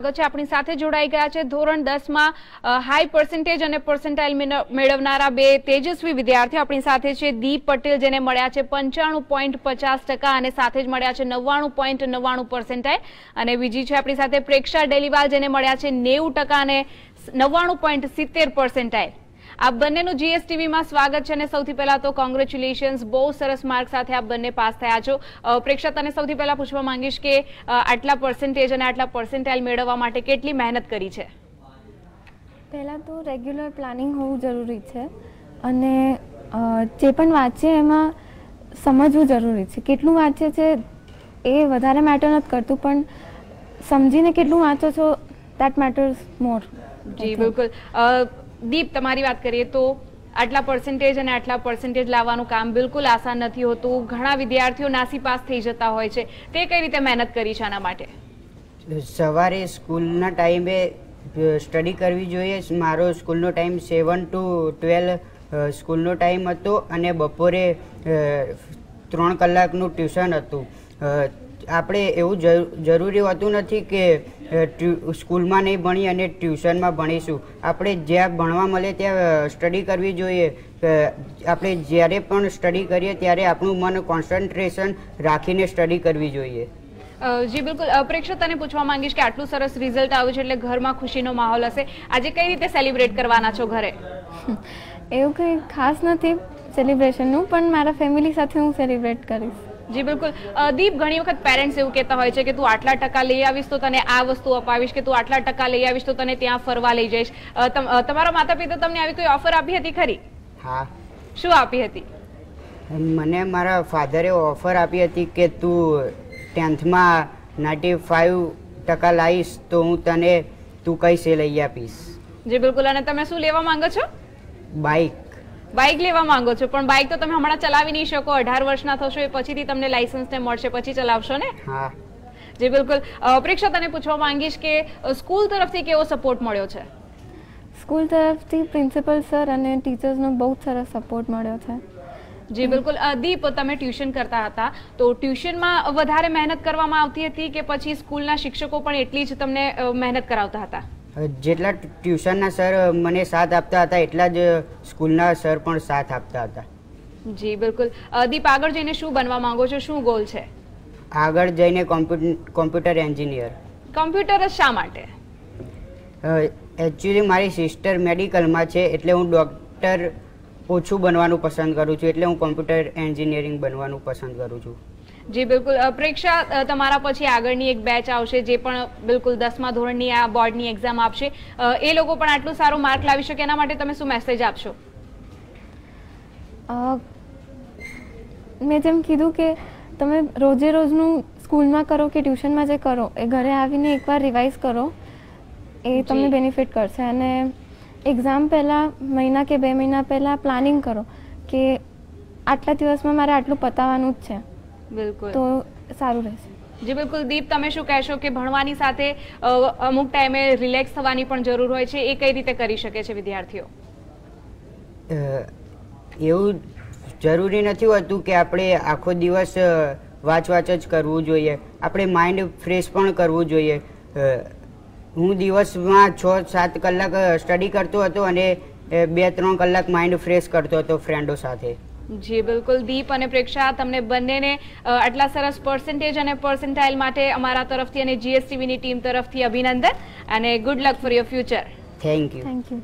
આપણી સાથે જોડાઈ ગયા છે ધોરણ 10 માં હાઈ પર્સન્ટેજ અને પર્સન્ટાઇલ મેળવનારા બે તેજસ્વી વિદ્યાર્થીઓ આપણી સાથે છે। દીપ પટેલ જેને મળ્યા છે 95.50% અને સાથે જ મળ્યા છે 99.99 પર્સન્ટાઇલ અને બીજી છે આપણી સાથે પ્રેક્ષા ડેલીવાલ જેને મળ્યા છે 90% અને 99.70 પર્સન્ટાઇલ। आप બંનેનું જીએસટીવી માં સ્વાગત છે અને સૌથી પહેલા તો કોંગ્રેચ્યુલેશન્સ, બહુ સરસ માર્ક સાથે આપ બંને પાસ થયા છો। પ્રેક્ષા તને સૌથી પહેલા પૂછવા માંગીશ કે આટલા પર્સન્ટેજ અને આટલા પર્સન્ટાઇલ મેળવવા માટે કેટલી મહેનત કરી છે? પહેલા તો રેગ્યુલર પ્લાનિંગ હોવું જરૂરી છે અને જે પણ વાંચીએ એમાં સમજવું જરૂરી છે। કેટલું વાંચે છે એ વધારે મેટર નથી કરતું, પણ સમજીને કેટલું વાંચો છો દેટ મેટર્સ મોર। જી બિલકુલ। દીપ, તમારી વાત કરીએ તો આટલા પર્સન્ટેજ અને આટલા પર્સન્ટેજ લાવવાનું કામ બિલકુલ આસાન નથી હોતું। ઘણા વિદ્યાર્થીઓ નાસીપાસ થઈ જતા હોય છે, તે કઈ રીતે મહેનત કરી છે આના માટે? સવારે સ્કૂલના ટાઈમે સ્ટડી કરવી જોઈએ। મારો સ્કૂલનો ટાઈમ 7 to 12 સ્કૂલનો ટાઈમ હતો અને બપોરે 3 કલાકનું ટ્યુશન હતું। આપણે એવું જરૂરી હોતું નથી કે સ્કૂલમાં નહીં ભણી અને ટ્યુશનમાં ભણીશું। આપણે જ્યાં ભણવા મળે ત્યાં સ્ટડી કરવી જોઈએ। આપણે જ્યારે પણ સ્ટડી કરીએ ત્યારે આપણું મન કોન્સન્ટ્રેશન રાખીને સ્ટડી કરવી જોઈએ। જી બિલકુલ। પ્રેક્ષા, તને પૂછવા માંગીશ કે આટલું સરસ રિઝલ્ટ આવ્યું છે એટલે ઘરમાં ખુશીનો માહોલ હશે, આજે કઈ રીતે સેલિબ્રેટ કરવાના છો ઘરે? એવું કંઈ ખાસ નથી સેલિબ્રેશનનું, પણ મારા ફેમિલી સાથે હું સેલિબ્રેટ કરીશ। જી બિલકુલ। દીપ, ઘણી વખત પેરેન્ટ્સ એવું કહેતા હોય છે કે તું આટલા ટકા લઈ આવીશ તો તને આ વસ્તુ અપાવીશ, કે તું આટલા ટકા લઈ આવીશ તો તને ત્યાં ફરવા લઈ જઈશ। તમારા માતા પિતા તમને આવી કોઈ ઓફર આપી હતી ખરી? હા। શું આપી હતી? મને મારા ફાધરે ઓફર આપી હતી કે તું 10thમાં 95% લાવીશ તો હું તું કહીશ એ લઈ આપીશ। જી બિલકુલ। અને તમે શું લેવા માંગો છો? બાઇક લેવા માંગો છો, પણ બાઇક તો તમે હમણાં ચલાવી નહીં શકો, 18 વર્ષના થશો એ પછીથી તમને લાયસન્સ ને મળશે, પછી ચલાવશો ને? હા। જી બિલકુલ। પ્રેક્ષા, તને પૂછવા માંગીશ કે સ્કૂલ તરફથી કેવો સપોર્ટ મળ્યો છે? સ્કૂલ તરફથી પ્રિન્સિપલ સર અને ટીચર્સનો બહુ સરસ સપોર્ટ મળ્યો છે। જી બિલકુલ। દીપ, તમે ટ્યુશન કરતા હતા તો ટ્યુશનમાં વધારે મહેનત કરવામાં આવતી હતી કે પછી સ્કૂલના શિક્ષકો પણ એટલી જ તમને મહેનત કરાવતા હતા? જેટલા ટ્યુશનના સર મને સાથ આપતા હતા એટલા જ સ્કૂલના સર પણ સાથ આપતા હતા। જી બિલકુલ। દીપ, આગળ જઈને શું બનવા માંગો છો, શું ગોલ છે? આગળ જઈને કોમ્પ્યુટર એન્જિનિયર। કોમ્પ્યુટર જ શા માટે? એકચ્યુઅલી મારી સિસ્ટર મેડિકલમાં છે એટલે હું ડૉક્ટર ઓછું બનવાનું પસંદ કરું છું, એટલે હું કોમ્પ્યુટર એન્જિનિયરિંગ બનવાનું પસંદ કરું છું। જી બિલકુલ। પ્રેક્ષા, તમારા પછી આગળની એક બેચ આવશે જે પણ બિલકુલ 10મા ધોરણની આ બોર્ડની એક્ઝામ આપશે, એ લોકો પણ આટલું સારું માર્ક લાવી શકે એના માટે તમે શું મેસેજ આપશો? મેં જેમ કીધું કે તમે રોજે રોજનું સ્કૂલમાં કરો કે ટ્યુશનમાં જે કરો એ ઘરે આવીને એકવાર રિવાઇઝ કરો, એ તમને બેનિફિટ કરશે। અને એક્ઝામ પહેલાં મહિના કે 2 મહિના પહેલાં પ્લાનિંગ કરો કે આટલા દિવસમાં મારે આટલું પતાવવાનું જ છે, બિલકુલ, તો સારું રહેશે। જી બિલકુલ। દીપ, તમે શું કહેશો કે ભણવાની સાથે અમુક ટાઈમે રિલેક્સ થવાની પણ જરૂર હોય છે, એ કઈ રીતે કરી શકે છે વિદ્યાર્થીઓ? એવું જરૂરી નથી હોતું કે આપણે આખો દિવસ વાંચ જ કરવું જોઈએ, આપણે માઇન્ડ ફ્રેશ પણ કરવું જોઈએ। હું દિવસમાં 6-7 કલાક સ્ટડી કરતો હતો અને 2-3 કલાક માઇન્ડ ફ્રેશ કરતો હતો ફ્રેન્ડો સાથે। જી બિલકુલ। દીપ અને પ્રેક્ષા, તમને બંનેને આટલા સરસ પર્સન્ટેજ અને પર્સન્ટાઇલ માટે અમારા તરફથી અને જીએસટીવીની ટીમ તરફથી અભિનંદન અને good luck for your future. Thank you. Thank you.